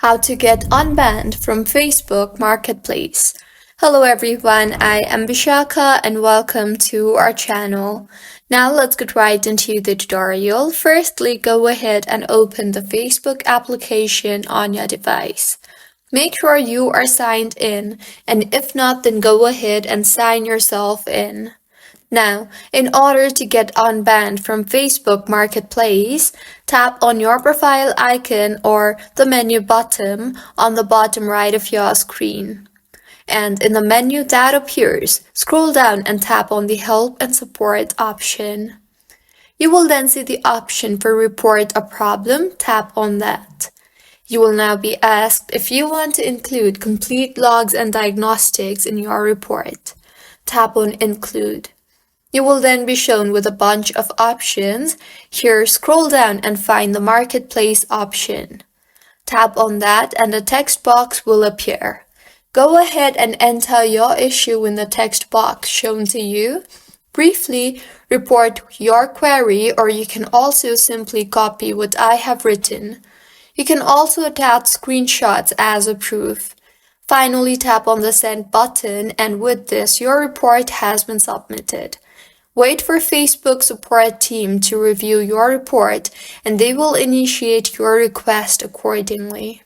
How to get unbanned from Facebook Marketplace. Hello everyone, I am Vishaka and welcome to our channel. Now let's get right into the tutorial. Firstly, go ahead and open the Facebook application on your device. Make sure you are signed in, and if not, then go ahead and sign yourself in. Now, in order to get unbanned from Facebook Marketplace, tap on your profile icon or the menu button on the bottom right of your screen. And in the menu that appears, scroll down and tap on the Help and Support option. You will then see the option for Report a Problem. Tap on that. You will now be asked if you want to include complete logs and diagnostics in your report. Tap on Include. You will then be shown with a bunch of options. Here, scroll down and find the Marketplace option. Tap on that and a text box will appear. Go ahead and enter your issue in the text box shown to you. Briefly report your query, or you can also simply copy what I have written. You can also attach screenshots as a proof. Finally, tap on the Send button, and with this, your report has been submitted. Wait for Facebook support team to review your report, and they will initiate your request accordingly.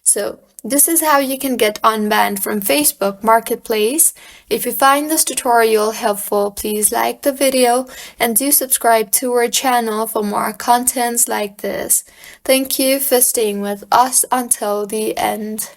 So, this is how you can get unbanned from Facebook Marketplace. If you find this tutorial helpful, please like the video and do subscribe to our channel for more contents like this. Thank you for staying with us until the end.